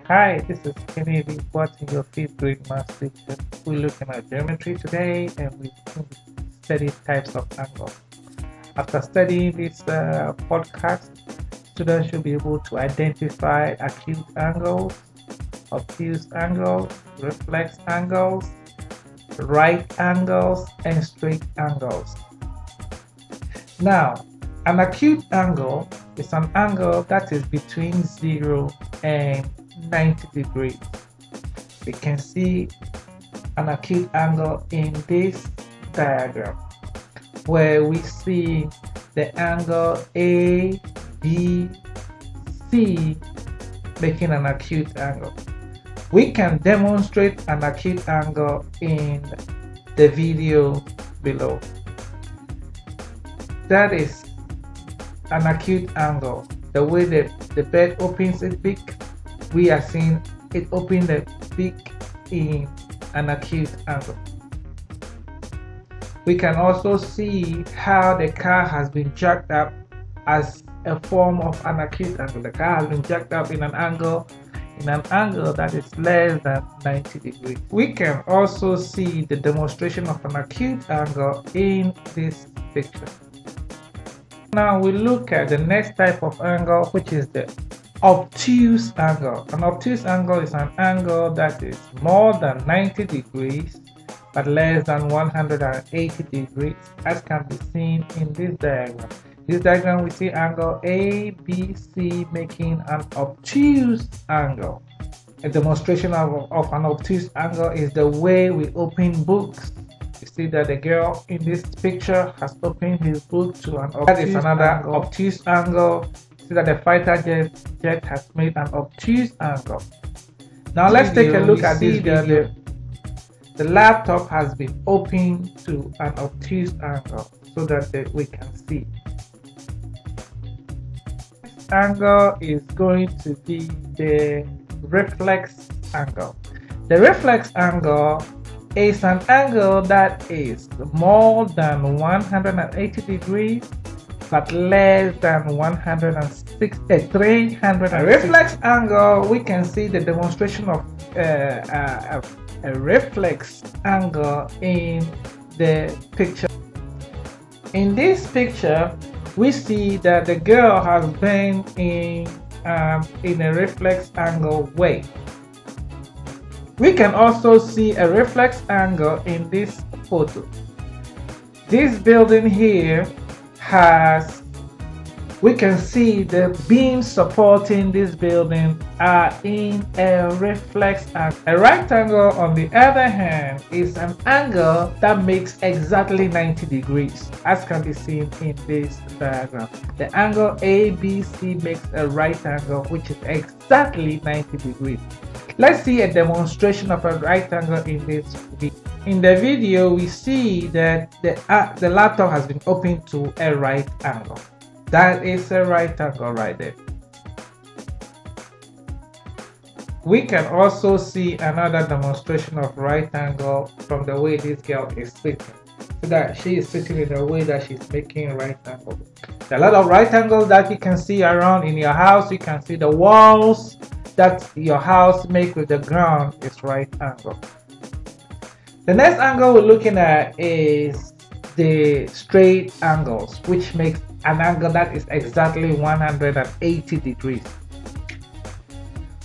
Hi, this is Kenny reporting your fifth grade math teacher. We're looking at geometry today and we study types of angles. After studying this podcast, students should be able to identify acute angles, obtuse angles, reflex angles, right angles, and straight angles. Now, an acute angle is an angle that is between 0 and 90 degrees. We can see an acute angle in this diagram where we see the angle A, B, C making an acute angle. We can demonstrate an acute angle in the video below. That is an acute angle. The way the bird opens its beak, we are seeing it open the beak in an acute angle. We can also see how the car has been jacked up as a form of an acute angle. The car has been jacked up in an angle that is less than 90 degrees. We can also see the demonstration of an acute angle in this picture. Now we look at the next type of angle, which is the obtuse angle. An obtuse angle is an angle that is more than 90 degrees but less than 180 degrees, as can be seen in this diagram. This diagram we see angle A, B, C making an obtuse angle. A demonstration of an obtuse angle is the way we open books. You see that the girl in this picture has opened his book to an obtuse. That is another angle. Obtuse angle. See that the fighter jet has made an obtuse angle. Now let's take a look at this video. The laptop has been opened to an obtuse angle so that we can see. This angle is going to be the reflex angle. The reflex angle is an angle that is more than 180 degrees but less than 360. A reflex angle, we can see the demonstration of a reflex angle in the picture. In this picture, we see that the girl has been in a reflex angle way. We can also see a reflex angle in this photo. This building here we can see the beams supporting this building are in a reflex angle. A right angle, on the other hand, is an angle that makes exactly 90 degrees, as can be seen in this diagram. The angle ABC makes a right angle which is exactly 90 degrees. Let's see a demonstration of a right angle in this video. In the video, we see that the laptop has been opened to a right angle. That is a right angle right there. We can also see another demonstration of right angle from the way this girl is sitting. So that she is sitting in the way that she's making right angle. There are a lot of right angles that you can see around in your house. You can see the walls that your house make with the ground is right angle. The next angle we're looking at is the straight angles, which makes an angle that is exactly 180 degrees.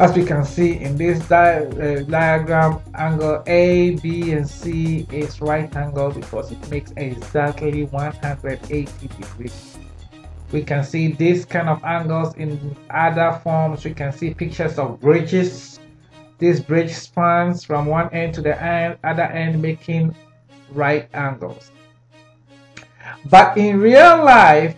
As we can see in this diagram, angle A, B, and C is right angle because it makes exactly 180 degrees. We can see this kind of angles in other forms. We can see pictures of bridges. This bridge spans from one end to the other end, making right angles. But in real life,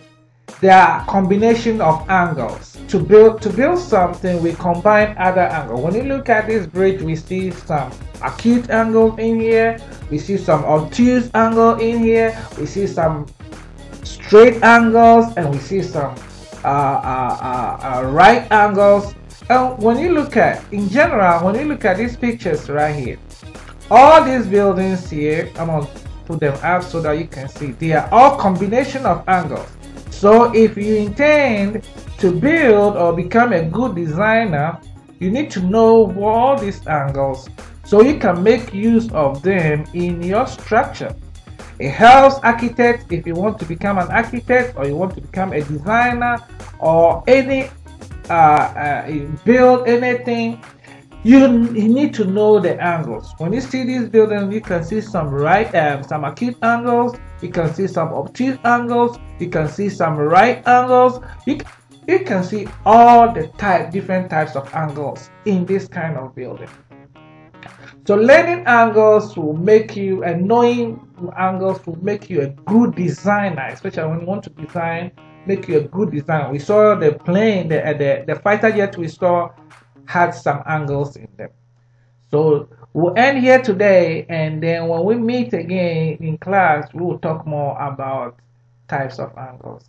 there are combination of angles. To build something, we combine other angles. When you look at this bridge, we see some acute angle in here. We see some obtuse angle in here. We see some straight angles, and we see some right angles. And when you look at, in general, when you look at these pictures right here, all these buildings here, I'm gonna put them up so that you can see, they are all combination of angles. So if you intend to build or become a good designer, You need to know all these angles so you can make use of them in your structure. It helps architects if you want to become an architect, or you want to become a designer, or any build anything. You need to know the angles. When you see these buildings, you can see some some acute angles, you can see some obtuse angles, you can see some right angles. You can see all the different types of angles in this kind of building. So learning angles will make you, and knowing angles will make you a good designer, especially when you want to design, make you a good designer. We saw the plane, the fighter jet we saw had some angles in them. So we'll end here today, and then when we meet again in class, we will talk more about types of angles.